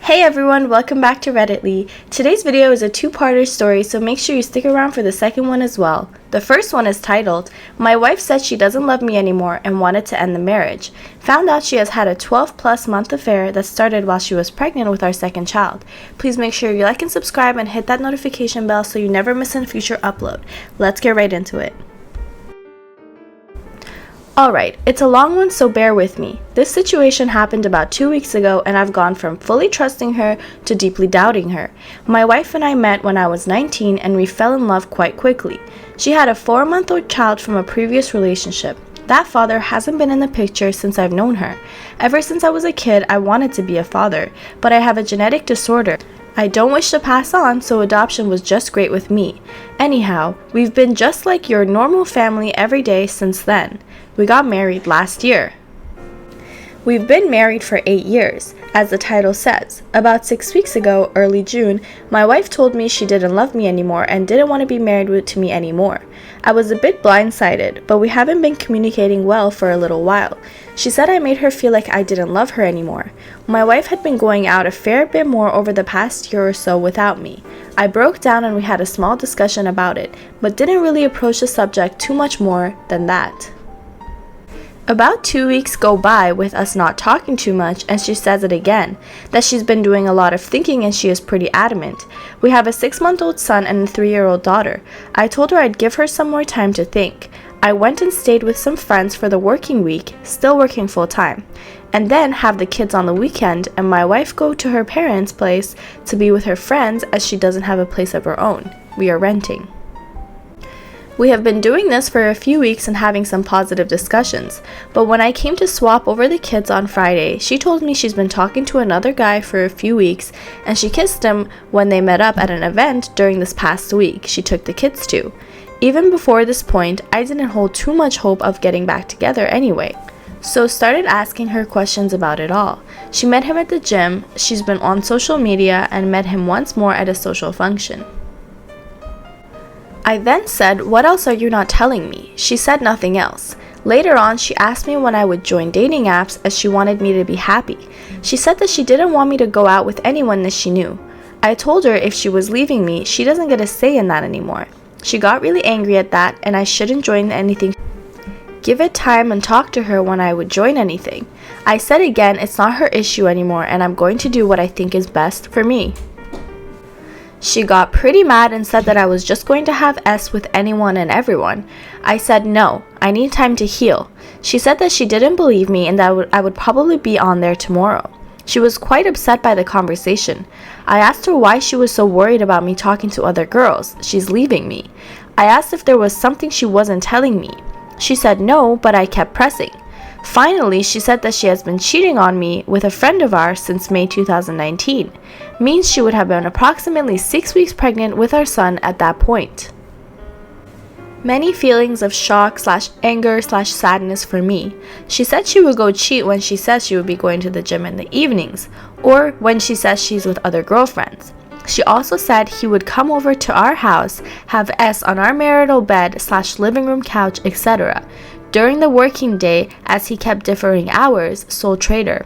Hey everyone, welcome back to Redditly. Today's video is a two-parter story, so make sure you stick around for the second one as well. The first one is titled, My Wife Said She Doesn't Love Me Anymore and Wanted to End the Marriage. Found out she has had a 12+ month affair that started while she was pregnant with our second child. Please make sure you like and subscribe and hit that notification bell so you never miss a future upload. Let's get right into it. Alright, it's a long one, so bear with me. This situation happened about 2 weeks ago and I've gone from fully trusting her to deeply doubting her. My wife and I met when I was 19 and we fell in love quite quickly. She had a 4-month-old child from a previous relationship. That father hasn't been in the picture since I've known her. Ever since I was a kid, I wanted to be a father, but I have a genetic disorder I don't wish to pass on, so adoption was just great with me. Anyhow, we've been just like your normal family every day since then. We got married last year. We've been married for 8 years, as the title says. About 6 weeks ago, early June, my wife told me she didn't love me anymore and didn't want to be married to me anymore. I was a bit blindsided, but we haven't been communicating well for a little while. She said I made her feel like I didn't love her anymore. My wife had been going out a fair bit more over the past year or so without me. I broke down and we had a small discussion about it, but didn't really approach the subject too much more than that. About 2 weeks go by with us not talking too much, and she says it again, that she's been doing a lot of thinking and she is pretty adamant. We have a 6-month-old son and a 3-year-old daughter. I told her I'd give her some more time to think. I went and stayed with some friends for the working week, still working full-time, and then have the kids on the weekend and my wife go to her parents' place to be with her friends as she doesn't have a place of her own. We are renting. We have been doing this for a few weeks and having some positive discussions, but when I came to swap over the kids on Friday, she told me she's been talking to another guy for a few weeks and she kissed him when they met up at an event during this past week she took the kids to. Even before this point, I didn't hold too much hope of getting back together anyway, so started asking her questions about it all. She met him at the gym, she's been on social media, and met him once more at a social function. I then said, "What else are you not telling me?" She said nothing else. Later on, she asked me when I would join dating apps as she wanted me to be happy. She said that she didn't want me to go out with anyone that she knew. I told her if she was leaving me, she doesn't get a say in that anymore. She got really angry at that and I shouldn't join anything. Give it time and talk to her when I would join anything. I said again it's not her issue anymore and I'm going to do what I think is best for me. She got pretty mad and said that I was just going to have S with anyone and everyone. I said no, I need time to heal. She said that she didn't believe me and that I would probably be on there tomorrow. She was quite upset by the conversation. I asked her why she was so worried about me talking to other girls. She's leaving me. I asked if there was something she wasn't telling me. She said no, but I kept pressing. Finally, she said that she has been cheating on me with a friend of ours since May 2019. Means she would have been approximately 6 weeks pregnant with our son at that point. Many feelings of shock/anger/sadness for me. She said she would go cheat when she says she would be going to the gym in the evenings, or when she says she's with other girlfriends. She also said he would come over to our house, have S on our marital bed/living room couch, etc. During the working day, as he kept differing hours, sole trader.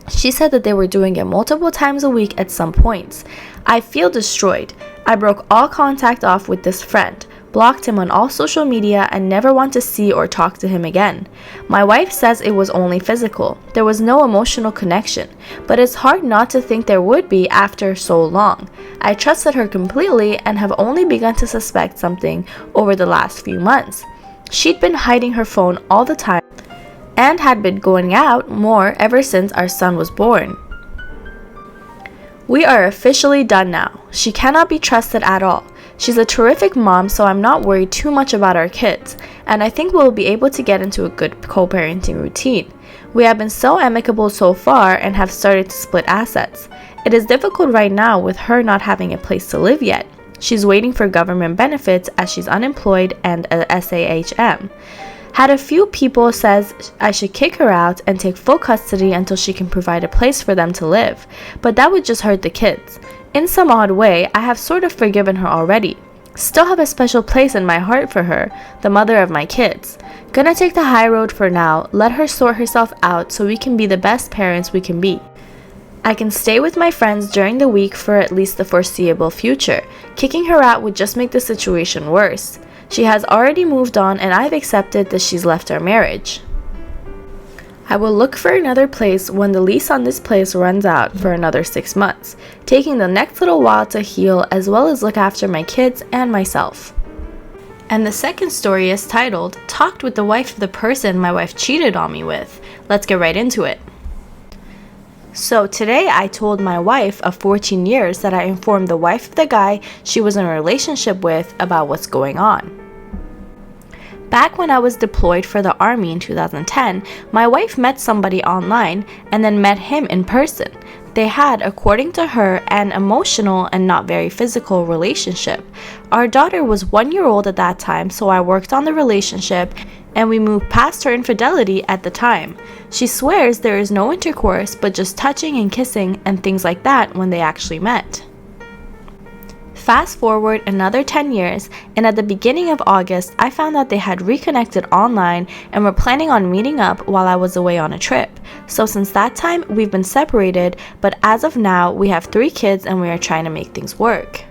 She said that they were doing it multiple times a week at some points. I feel destroyed. I broke all contact off with this friend, blocked him on all social media, and never want to see or talk to him again. My wife says it was only physical. There was no emotional connection, but it's hard not to think there would be after so long. I trusted her completely and have only begun to suspect something over the last few months. She'd been hiding her phone all the time and had been going out more ever since our son was born. We are officially done now. She cannot be trusted at all. She's a terrific mom, so I'm not worried too much about our kids, and I think we'll be able to get into a good co-parenting routine. We have been so amicable so far and have started to split assets. It is difficult right now with her not having a place to live yet. She's waiting for government benefits as she's unemployed and a SAHM. Had a few people says I should kick her out and take full custody until she can provide a place for them to live, but that would just hurt the kids. In some odd way, I have sort of forgiven her already. Still have a special place in my heart for her, the mother of my kids. Gonna take the high road for now, let her sort herself out so we can be the best parents we can be. I can stay with my friends during the week for at least the foreseeable future. Kicking her out would just make the situation worse. She has already moved on and I've accepted that she's left our marriage. I will look for another place when the lease on this place runs out for another 6 months, taking the next little while to heal as well as look after my kids and myself. And the second story is titled, Talked with the wife of the person my wife cheated on me with. Let's get right into it. So today I told my wife of 14 years that I informed the wife of the guy she was in a relationship with about what's going on. Back when I was deployed for the army in 2010, my wife met somebody online and then met him in person. They had, according to her, an emotional and not very physical relationship. Our daughter was 1 year old at that time, so I worked on the relationship and we moved past her infidelity at the time. She swears there is no intercourse but just touching and kissing and things like that when they actually met. Fast forward another 10 years, and at the beginning of August, I found out they had reconnected online and were planning on meeting up while I was away on a trip. So since that time, we've been separated, but as of now, we have 3 kids and we are trying to make things work.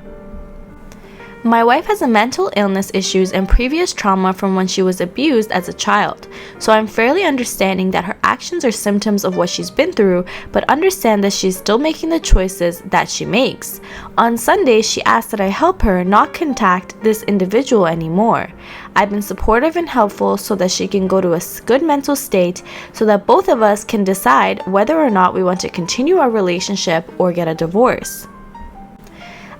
My wife has a mental illness issues and previous trauma from when she was abused as a child, so I'm fairly understanding that her actions are symptoms of what she's been through, but understand that she's still making the choices that she makes. On Sunday, she asked that I help her not contact this individual anymore. I've been supportive and helpful so that she can go to a good mental state so that both of us can decide whether or not we want to continue our relationship or get a divorce.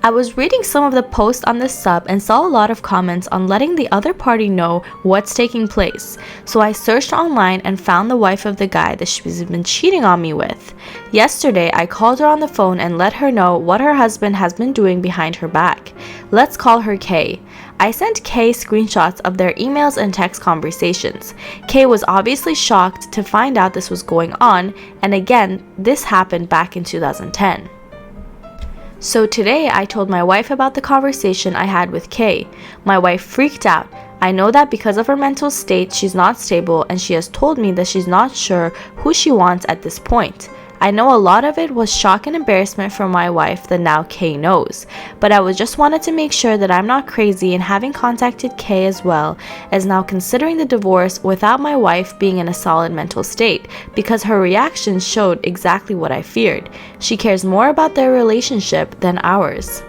I was reading some of the posts on this sub and saw a lot of comments on letting the other party know what's taking place, so I searched online and found the wife of the guy that she's been cheating on me with. Yesterday, I called her on the phone and let her know what her husband has been doing behind her back. Let's call her Kay. I sent Kay screenshots of their emails and text conversations. Kay was obviously shocked to find out this was going on, and again, this happened back in 2010. So today I told my wife about the conversation I had with Kay. My wife freaked out. I know that because of her mental state, she's not stable and she has told me that she's not sure who she wants at this point. I know a lot of it was shock and embarrassment from my wife that now Kay knows, but I just wanted to make sure that I'm not crazy in having contacted Kay as well as now considering the divorce without my wife being in a solid mental state, because her reactions showed exactly what I feared. She cares more about their relationship than ours.